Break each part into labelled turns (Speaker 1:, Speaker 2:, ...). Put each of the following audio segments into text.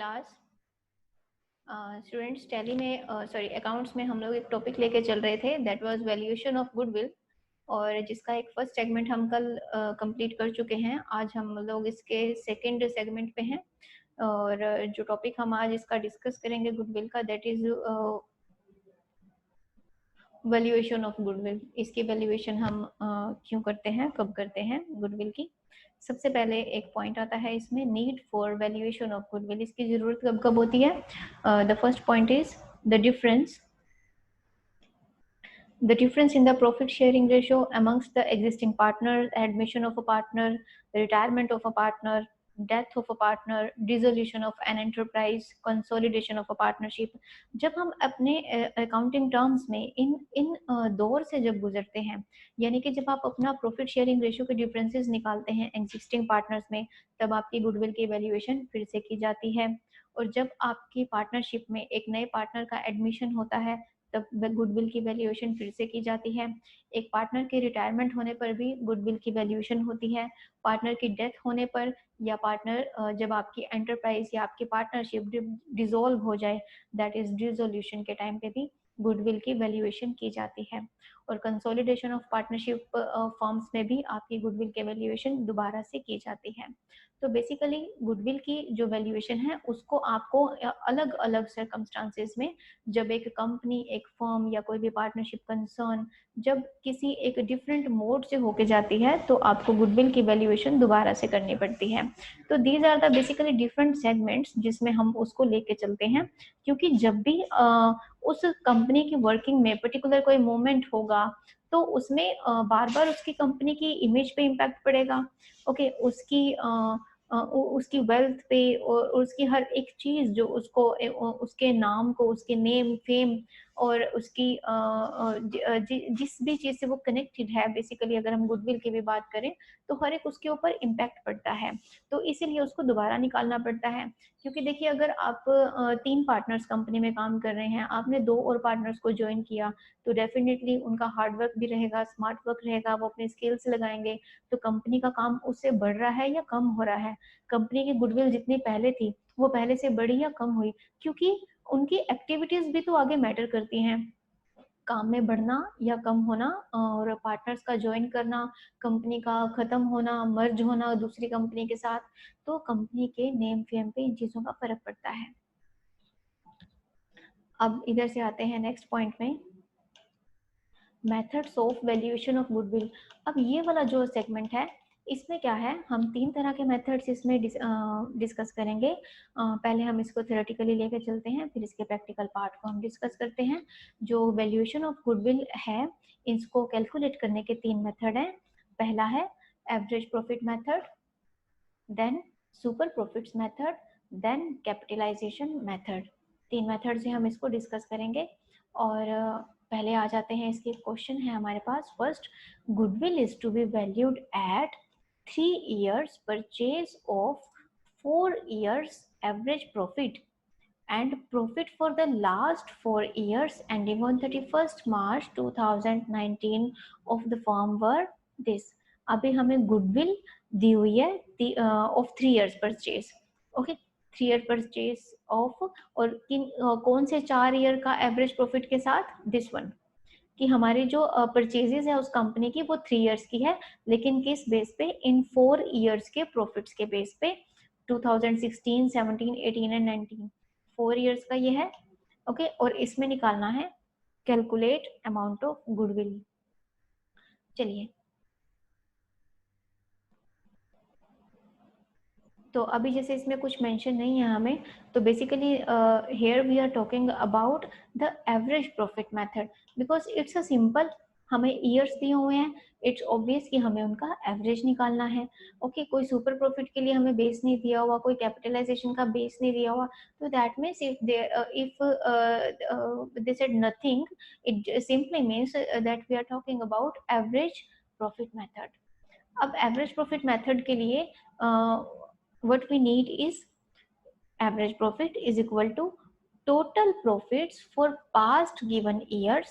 Speaker 1: Class students tally में accounts में हम लोग एक टॉपिक लेके चल रहे थे that was valuation of goodwill, और जिसका एक फर्स्ट सेगमेंट हम कल कंप्लीट कर चुके हैं। आज हम लोग इसके सेकंड सेगमेंट पे हैं, और जो टॉपिक हम आज इसका डिस्कस करेंगे गुडविल का, that is valuation of goodwill. इसकी वैल्यूएशन हम क्यों करते हैं, कब करते हैं गुडविल की। सबसे पहले एक पॉइंट आता है इसमें, need for valuation of goodwill. इसकी जरूरत कब कब होती है? The first point is the difference in the profit sharing ratio amongst the existing partners, admission of a partner, retirement of a partner, death of a partner, dissolution of an enterprise, consolidation of a partnership। जब हम अपने accounting terms में इन दौर से जब गुजरते हैं, यानी कि जब आप अपना प्रॉफिट शेयरिंग रेशियो के डिफरेंसेस निकालते हैं एग्जिस्टिंग पार्टनर्स में, तब आपकी गुडविल की वैल्यूएशन फिर से की जाती है। और जब आपकी पार्टनरशिप में एक नए पार्टनर का एडमिशन होता है, तब गुडविल की वैल्यूएशन फिर से की जाती है। एक पार्टनर के रिटायरमेंट होने पर भी गुडविल की वैल्यूएशन होती है। पार्टनर की डेथ होने पर, या पार्टनर जब आपकी एंटरप्राइज या आपकी पार्टनरशिप डिसॉल्व हो जाए, दैट इज डिसोल्यूशन के टाइम पे भी गुडविल की वैल्यूएशन की जाती है। और कंसोलिडेशन ऑफ पार्टनरशिप फॉर्म्स में भी आपकी गुडविल की वैल्यूएशन दोबारा से की जाती है। तो बेसिकली गुडविल की जो वैल्यूएशन है उसको आपको अलग अलग सर्कमस्टांसेस में, जब एक कंपनी, एक फर्म या कोई भी पार्टनरशिप कंसर्न जब किसी एक डिफरेंट मोड से होके जाती है, तो आपको गुडविल की वैल्यूएशन दोबारा से करनी पड़ती है। तो these are the basically different segments जिसमें हम उसको लेके चलते हैं, क्योंकि जब भी उस कंपनी की वर्किंग में पर्टिकुलर कोई मोमेंट होगा, तो उसमें बार बार उसकी कंपनी की इमेज पे इम्पैक्ट पड़ेगा। ओके, उसकी वेल्थ पे और उसकी हर एक चीज जो उसको उसके नाम को, उसके नेम फेम और उसकी जिस भी चीज से वो कनेक्टेड है, बेसिकली अगर हम गुडविल की भी बात करें, तो हर एक उसके ऊपर इम्पैक्ट पड़ता है। तो इसीलिए उसको दोबारा निकालना पड़ता है। क्योंकि देखिए, अगर आप 3 पार्टनर्स कंपनी में काम कर रहे हैं, आपने 2 और पार्टनर्स को ज्वाइन किया, तो डेफिनेटली उनका हार्ड वर्क भी रहेगा, स्मार्ट वर्क रहेगा, वो अपने स्किल्स लगाएंगे। तो कंपनी का काम उससे बढ़ रहा है या कम हो रहा है? कंपनी की गुडविल जितनी पहले थी, वो पहले से बढ़ी या कम हुई? क्योंकि उनकी एक्टिविटीज भी तो आगे मैटर करती हैं, काम में बढ़ना या कम होना, और पार्टनर्स का ज्वाइन करना, कंपनी का खत्म होना, मर्ज होना दूसरी कंपनी के साथ। तो कंपनी के नेम फेम पे इन चीजों का फर्क पड़ता है। अब इधर से आते हैं नेक्स्ट पॉइंट में, methods of valuation of goodwill. अब ये वाला जो सेगमेंट है, इसमें क्या है, हम 3 तरह के मेथड्स इसमें डिस्कस करेंगे। पहले हम इसको थ्योरेटिकली लेके चलते हैं, फिर इसके प्रैक्टिकल पार्ट को हम डिस्कस करते हैं। जो वैल्यूएशन ऑफ गुडविल है, इसको कैलकुलेट करने के 3 मेथड हैं। पहला है average profit method, then super profits method, then capitalization method. 3 method से हम इसको डिस्कस करेंगे। और पहले आ जाते हैं, इसके क्वेश्चन है हमारे पास। First, goodwill is to be valued at 3 years purchase of 4 years average profit and profit for the last 4 years ending on 31st March 2019 of the firm were this। अभी हमें गुडविल दी हुई है of 3 years purchase. Okay, 3 year purchase of, और कौन से 4 year का average profit के साथ? दिस वन, कि हमारी जो परचेजेस है उस कंपनी की वो 3 years की है, लेकिन किस बेस पे? इन 4 years के प्रॉफिट्स के बेस पे, 2016, 17, 18 एंड 19, 4 years का ये है। ओके, और इसमें निकालना है कैलकुलेट अमाउंट ऑफ गुडविल। चलिए, तो अभी जैसे इसमें कुछ मेंशन नहीं है हमें, तो basically here we are talking about the average profit method, because it's a simple, हमें ईयर्स दिए हुए हैं, इट्स ऑब्वियस कि हमें उनका एवरेज निकालना है। ओके, कोई सुपर प्रॉफिट के लिए हमें बेस नहीं दिया हुआ, कोई कैपिटलाइजेशन का बेस नहीं दिया हुआ, तो that means if they said nothing, it simply means that we are talking about average profit method. अब एवरेज प्रॉफिट मेथड के लिए what we need is average profit is equal to total profits for past given years।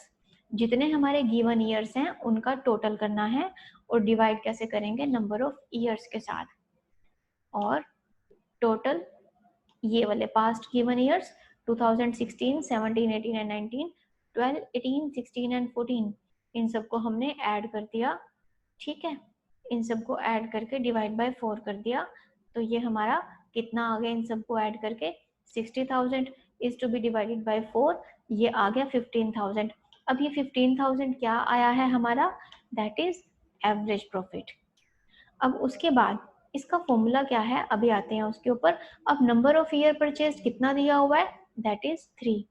Speaker 1: जितने हमारे given years हैं उनका total करना है, और डिवाइड कैसे करेंगे? नंबर ऑफ ईयर्स के साथ। और टोटल ये वाले past given years 2016, 17, 18 and 19, 12, 18, 16 and 14, इन सबको हमने ऐड कर दिया। ठीक है, इन सबको ऐड करके डिवाइड बाय 4 कर दिया, तो ये हमारा कितना आ गया इन सबको ऐड करके 60,000 is to be divided by 4, ये आ गया 15,000। अब ये 15,000 क्या आया है हमारा, दैट इज एवरेज प्रॉफिट। अब उसके बाद इसका फॉर्मूला क्या है, अभी आते हैं उसके ऊपर। अब नंबर ऑफ ईयर परचेज कितना दिया हुआ है, दैट इज 3।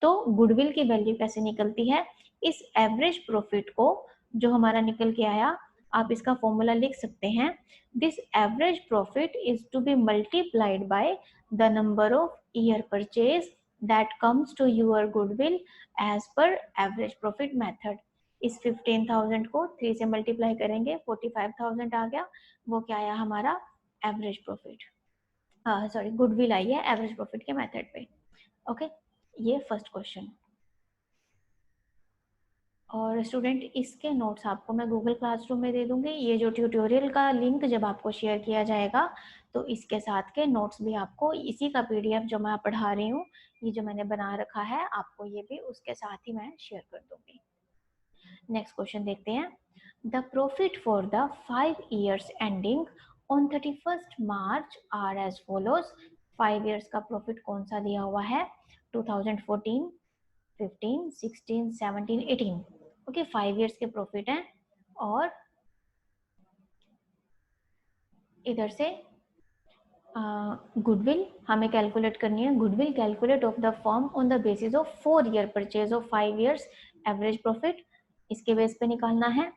Speaker 1: तो गुडविल की वैल्यू कैसे निकलती है, इस एवरेज प्रॉफिट को जो हमारा निकल के आया, आप इसका फॉर्मूला लिख सकते हैं, this average profit is to be multiplied by the number of year purchase that comes to your goodwill as per average profit method. इस 15,000 को 3 से मल्टीप्लाई करेंगे, 45,000 आ गया, वो क्या आया हमारा एवरेज प्रॉफिट, सॉरी गुडविल आई है एवरेज प्रॉफिट के मेथड पे। ओके, ये फर्स्ट क्वेश्चन। और स्टूडेंट इसके नोट्स आपको मैं गूगल क्लासरूम में दे दूंगी, ये जो ट्यूटोरियल का लिंक जब आपको शेयर किया जाएगा तो इसके साथ के नोट्स भी आपको, इसी का पीडीएफ जो मैं पढ़ा रही हूँ, ये जो मैंने बना रखा है, आपको ये भी उसके साथ ही मैं शेयर कर दूंगी। नेक्स्ट क्वेश्चन देखते हैं, the profit for the 5 years ending on 31st March are as follows. 5 years का प्रॉफिट कौन सा दिया हुआ है, 2014, 15, 16, 17, 18। ओके, 5 years के प्रॉफिट हैं, और इधर से गुडविल हमें कैलकुलेट करनी है। Goodwill calculate of the firm on the basis of 4 year purchase of 5 years average profit, इसके बेस पे निकालना है।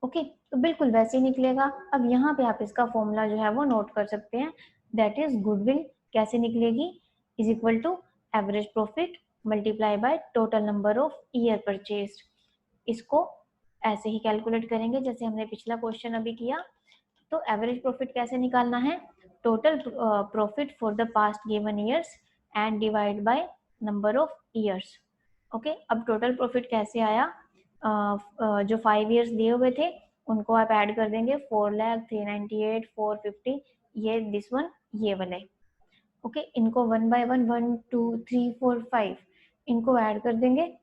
Speaker 1: ओके, तो बिल्कुल वैसे ही निकलेगा। अब यहाँ पे आप इसका फॉर्मूला जो है वो नोट कर सकते हैं, दैट इज गुडविल कैसे निकलेगी, is equal to average profit multiply by total number of year purchase. इसको ऐसे ही कैलकुलेट करेंगे जैसे हमने पिछला क्वेश्चन अभी किया। तो एवरेज प्रॉफिट कैसे निकालना है, total profit for the past given years and divide by number of years. Okay, अब टोटल प्रॉफिट कैसे आया, जो 5 years दिए हुए थे उनको आप ऐड कर देंगे, 4,03,98, 450, ये दिस वन, ये वाले। ओके, इनको 1 by 1, 1 2 3 4 5 इनको ऐड कर देंगे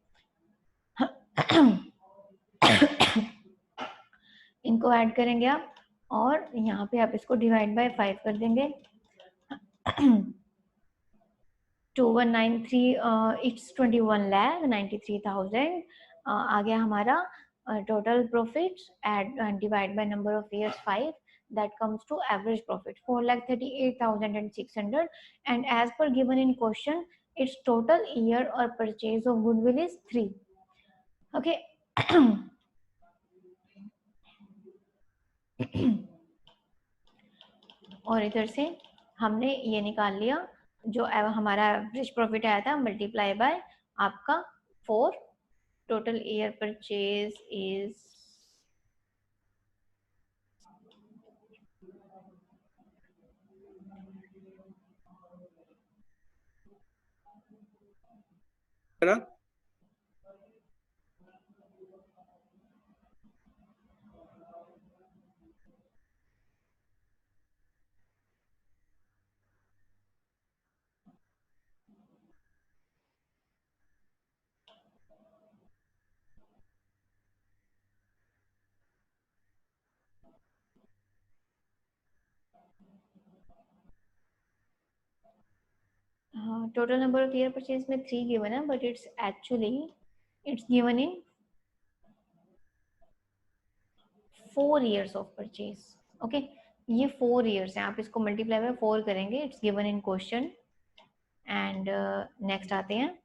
Speaker 1: इनको ऐड करेंगे आप, और यहाँ पे आप इसको डिवाइड बाय 5 कर देंगे। 2193, इट्स 21,93,000 आ गया हमारा total profit add divide by number of years 5, that comes to average profit 4,38,600, and as per given in question its total year or purchase of goodwill is 3. okay और इधर से हमने ये निकाल लिया, जो हमारा एवरेज प्रॉफिट आया था मल्टीप्लाई बाय आपका 4, टोटल ईयर परचेज इज
Speaker 2: ना।
Speaker 1: Total number of year purchase में 3 गिवन है, but it's actually it's given in 4 years of purchase. Okay, ये 4 years है, आप इसको मल्टीप्लाई बाय 4 करेंगे, it's given in question. And next आते हैं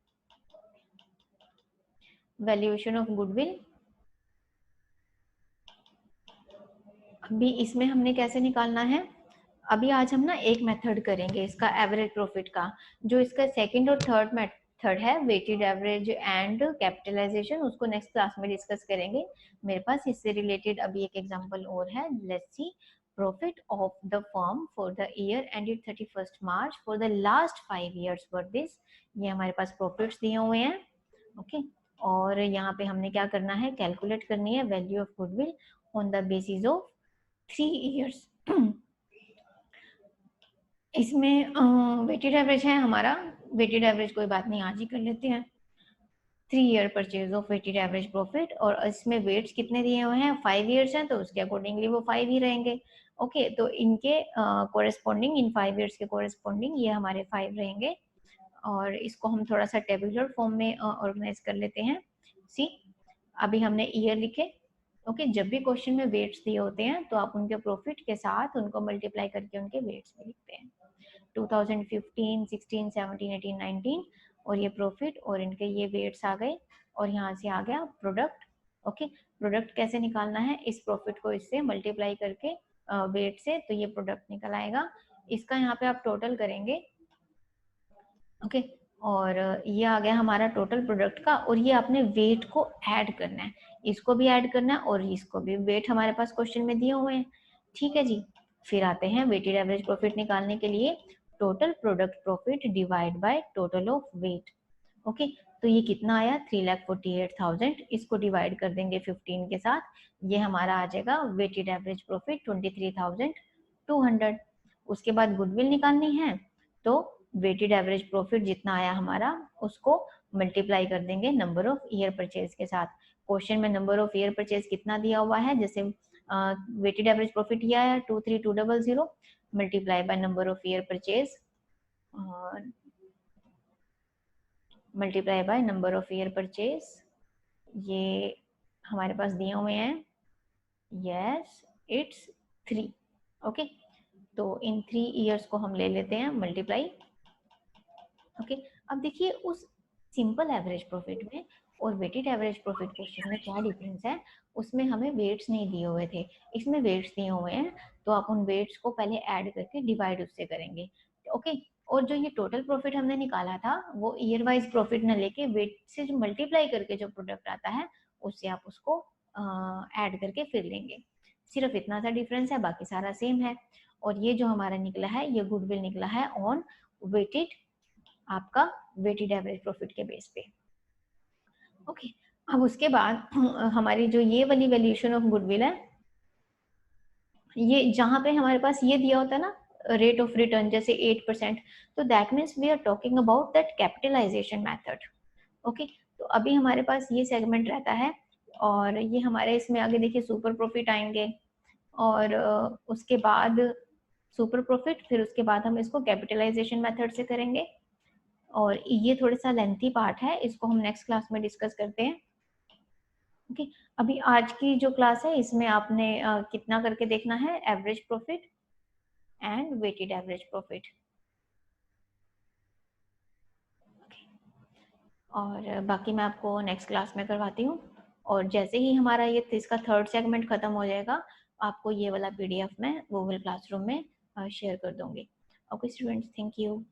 Speaker 1: वैल्यूएशन ऑफ गुडविल। अभी इसमें हमने कैसे निकालना है, अभी आज हम ना एक मेथड करेंगे इसका एवरेज प्रॉफिट का, जो इसका सेकंड और थर्ड मेथड है वेटेड एवरेज एंड कैपिटलाइजेशन, उसको नेक्स्ट क्लास में डिस्कस करेंगे। मेरे पास इससे रिलेटेड अभी एक एग्जांपल और है, let's see profit of the firm for the year ended 31st March for the last 5 years for this. ये हमारे पास प्रॉफिट्स दिए हुए हैं। ओके, और यहाँ पे हमने क्या करना है, कैलकुलेट करनी है value of goodwill on the basis of 3 years इसमें वेटेड एवरेज है हमारा, वेटेड एवरेज कोई बात नहीं, आज ही कर लेते हैं। 3 year purchase of weighted average profit, और इसमें वेट्स कितने दिए हुए हैं, 5 ईयर्स हैं, तो उसके अकॉर्डिंगली वो 5 ही रहेंगे। ओके, तो इनके कोरेस्पॉन्डिंग, इन 5 ईयर्स के कोरेस्पॉन्डिंग ये हमारे 5 रहेंगे। और इसको हम थोड़ा सा टेबुलर फॉर्म में ऑर्गेनाइज कर लेते हैं। सी, अभी हमने ईयर लिखे। ओके, जब भी क्वेश्चन में वेट्स दिए होते हैं तो आप उनके प्रॉफिट के साथ उनको मल्टीप्लाई करके उनके वेट्स में लिखते हैं। 2015, 16, 17, 18, 19, और ये प्रॉफिट और इनके ये वेट्स आ गए, और यहाँ से आ गया प्रोडक्ट। ओके, प्रोडक्ट कैसे निकालना है, इस प्रॉफिट को इससे मल्टीप्लाई करके वेट से, तो ये प्रोडक्ट निकल आएगा। इसका यहाँ पे आप टोटल करेंगे। ओके, और ये आ गया हमारा टोटल प्रोडक्ट का, और ये आपने वेट को ऐड करना है, इसको भी ऐड करना है और इसको भी। वेट हमारे पास क्वेश्चन में दिए हुए हैं, ठीक है जी। फिर आते हैं वेटेड एवरेज प्रॉफिट निकालने के लिए, total product profit divide by total of weight. Okay, तो ये कितना आया, 3,48,000, इसको डिवाइड कर देंगे 15 के साथ, ये हमारा आ जाएगा वेटेड एवरेज प्रॉफिट 23,200। उसके बाद गुडविल निकालनी है, तो वेटेड एवरेज प्रॉफिट जितना आया हमारा उसको मल्टीप्लाई कर देंगे नंबर ऑफ ईयर परचेज के साथ। क्वेश्चन में नंबर ऑफ ईयर परचेज कितना दिया हुआ है, जैसे वेटेड एवरेज प्रॉफिट ये आया 23,200 multiply by number of year purchase, multiply by number of year purchase, ये हमारे पास दिए हुए हैं, यस इट्स 3। ओके, तो इन 3 ईयर्स को हम ले लेते हैं मल्टीप्लाई। ओके, अब देखिए उस सिंपल एवरेज प्रॉफिट में और वेटेड एवरेज प्रॉफिट क्वेश्चन में क्या डिफरेंस है, उसमें हमें वेट्स नहीं दिए हुए थे, इसमें वेट्स दिए हुए हैं, तो आप उन वेट्स को पहले ऐड करके डिवाइड उससे करेंगे। ओके, और जो ये टोटल प्रॉफिट हमने निकाला था वो ईयर वाइज प्रॉफिट न लेके वेट से जो मल्टीप्लाई करके जो प्रोडक्ट आता है उससे आप उसको ऐड करके फिर लेंगे। सिर्फ इतना सा डिफरेंस है, बाकी सारा सेम है। और ये जो हमारा निकला है ये गुडविल निकला है ऑन वेटेड, आपका वेटेड एवरेज प्रॉफिट के बेस पे। ओके, अब उसके बाद हमारी जो ये वाली वैल्यूएशन ऑफ गुडविल है, ये जहां पे हमारे पास ये दिया होता है ना रेट ऑफ रिटर्न जैसे 8%, तो that means we are talking about that capitalization method. Okay, तो अभी हमारे पास ये सेगमेंट रहता है, और ये हमारे इसमें आगे देखिए सुपर प्रॉफिट आएंगे, और उसके बाद सुपर प्रॉफिट, फिर उसके बाद हम इसको कैपिटलाइजेशन मेथड से करेंगे, और ये थोड़ा सा लेंथी पार्ट है, इसको हम नेक्स्ट क्लास में डिस्कस करते हैं। ओके, अभी आज की जो क्लास है इसमें आपने कितना करके देखना है, average profit and weighted average profit. और बाकी मैं आपको नेक्स्ट क्लास में करवाती हूँ, और जैसे ही हमारा ये इसका थर्ड सेगमेंट खत्म हो जाएगा, आपको ये वाला PDF मैं गूगल क्लासरूम में शेयर कर दूंगी। Okay students, thank you.